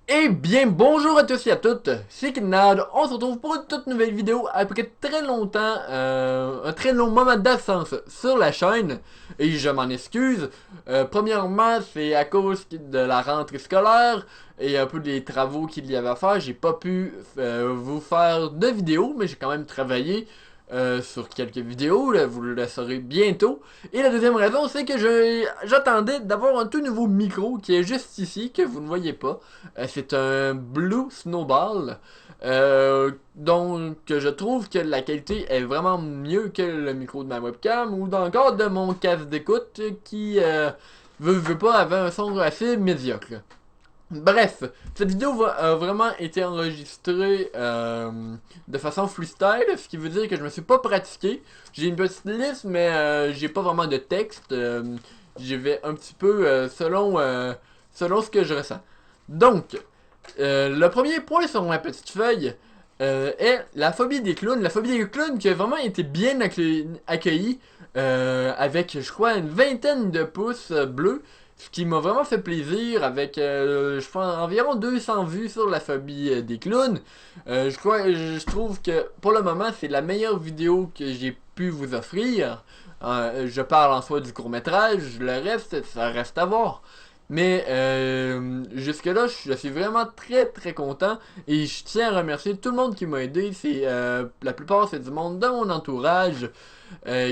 Eh bien, bonjour à tous et à toutes, c'est Kidnad. On se retrouve pour une toute nouvelle vidéo après très longtemps, un très long moment d'absence sur la chaîne, et je m'en excuse. Premièrement, c'est à cause de la rentrée scolaire et un peu des travaux qu'il y avait à faire. J'ai pas pu vous faire de vidéos, mais j'ai quand même travaillé sur quelques vidéos, là, vous le saurez bientôt. Et la deuxième raison, c'est que j'attendais d'avoir un tout nouveau micro qui est juste ici, que vous ne voyez pas. C'est un Blue Snowball. Donc, je trouve que la qualité est vraiment mieux que le micro de ma webcam ou encore de mon casque d'écoute qui, veut pas, avait un son assez médiocre. Bref, cette vidéo a vraiment été enregistrée de façon freestyle, ce qui veut dire que je me suis pas pratiqué. J'ai une petite liste, mais j'ai pas vraiment de texte. J'y vais un petit peu selon ce que je ressens. Donc, le premier point sur ma petite feuille est la phobie des clowns. La phobie des clowns qui a vraiment été bien accueillie avec, je crois, une vingtaine de pouces bleus. Ce qui m'a vraiment fait plaisir avec, je pense, environ 200 vues sur la phobie des clowns. Je trouve que pour le moment, c'est la meilleure vidéo que j'ai pu vous offrir. Je parle en soi du court-métrage, le reste, ça reste à voir. Mais jusque-là, je suis vraiment très très content et je tiens à remercier tout le monde qui m'a aidé. La plupart c'est du monde dans mon entourage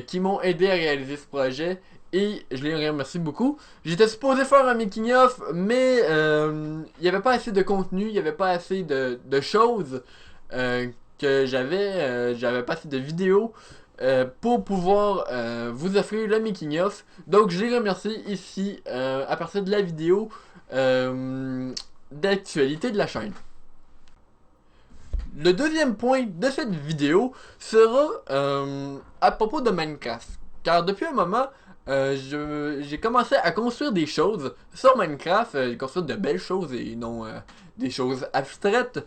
qui m'ont aidé à réaliser ce projet et je les remercie beaucoup. J'étais supposé faire un making of, mais il n'y avait pas assez de contenu, il n'y avait pas assez de choses euh, que j'avais pas assez de vidéos pour pouvoir vous offrir le making of. Donc je les remercie ici à partir de la vidéo d'actualité de la chaîne. Le deuxième point de cette vidéo sera à propos de Minecraft. Car depuis un moment, j'ai commencé à construire des choses sur Minecraft, construire de belles choses et non des choses abstraites.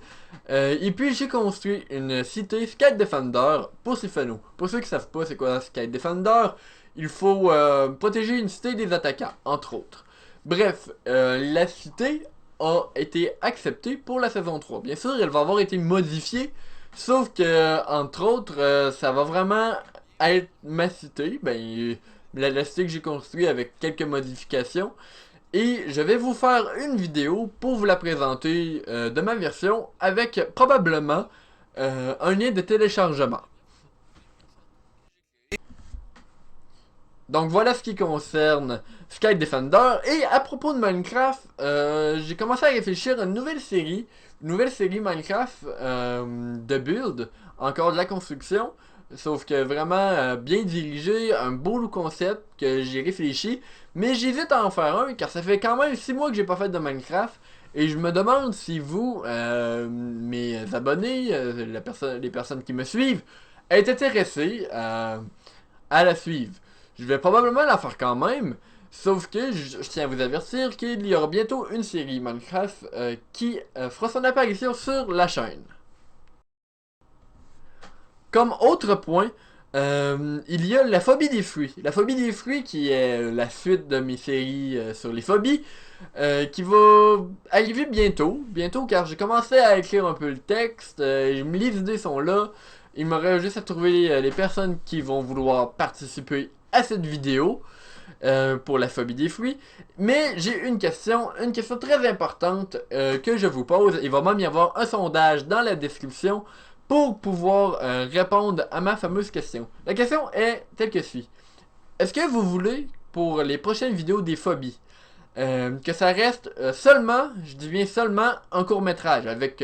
Et puis j'ai construit une cité Sky Defender pour Sifano. Pour ceux qui savent pas c'est quoi Sky Defender, il faut protéger une cité des attaquants, entre autres. Bref, la cité a été acceptée pour la saison 3. Bien sûr, elle va avoir été modifiée, sauf que, entre autres, ça va vraiment être ma cité, la cité que j'ai construite avec quelques modifications. Et je vais vous faire une vidéo pour vous la présenter de ma version avec probablement un lien de téléchargement. Donc voilà ce qui concerne Sky Defender. Et à propos de Minecraft, j'ai commencé à réfléchir à une nouvelle série Minecraft de build, encore de la construction, sauf que vraiment bien dirigé, un beau concept que j'ai réfléchi, mais j'hésite à en faire un car ça fait quand même 6 mois que j'ai pas fait de Minecraft. Et je me demande si vous, mes abonnés, les personnes qui me suivent, êtes intéressés à la suivre. Je vais probablement la faire quand même. Sauf que je tiens à vous avertir qu'il y aura bientôt une série Minecraft qui fera son apparition sur la chaîne. Comme autre point, il y a la phobie des fruits. La phobie des fruits qui est la suite de mes séries sur les phobies, qui va arriver bientôt car j'ai commencé à écrire un peu le texte, les idées sont là, il m'aurait juste à trouver les personnes qui vont vouloir participer à cette vidéo pour la phobie des fruits. Mais j'ai une question très importante que je vous pose. Il va même y avoir un sondage dans la description pour pouvoir répondre à ma fameuse question. La question est telle que suit. Est-ce que vous voulez, pour les prochaines vidéos des phobies, que ça reste seulement, je dis bien seulement, un court métrage avec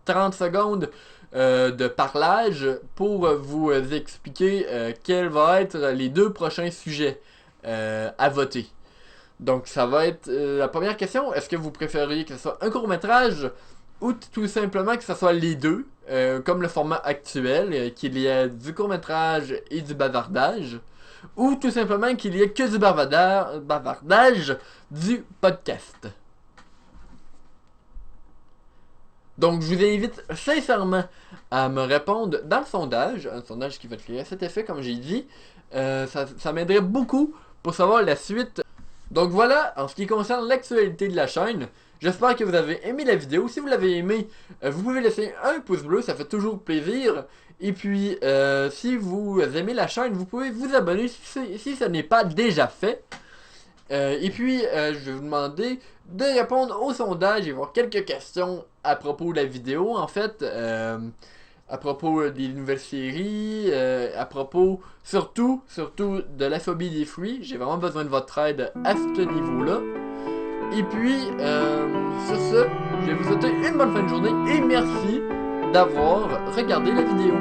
30 secondes de parlage pour vous expliquer quels vont être les deux prochains sujets à voter. Donc ça va être la première question, est-ce que vous préfériez que ce soit un court métrage ou tout simplement que ce soit les deux, comme le format actuel, qu'il y ait du court métrage et du bavardage, ou tout simplement qu'il y ait que du bavardage du podcast. Donc je vous invite sincèrement à me répondre dans le sondage, un sondage qui va créer cet effet comme j'ai dit. Ça m'aiderait beaucoup pour savoir la suite. Donc voilà, en ce qui concerne l'actualité de la chaîne, J'espère que vous avez aimé la vidéo. Si vous l'avez aimé, vous pouvez laisser un pouce bleu, ça fait toujours plaisir. Et puis, si vous aimez la chaîne, vous pouvez vous abonner si ce n'est pas déjà fait. Et puis, je vais vous demander de répondre au sondage et voir quelques questions à propos de la vidéo, en fait. À propos des nouvelles séries, à propos surtout de la phobie des fruits. J'ai vraiment besoin de votre aide à ce niveau-là. Et puis, sur ce, je vais vous souhaiter une bonne fin de journée et merci d'avoir regardé la vidéo.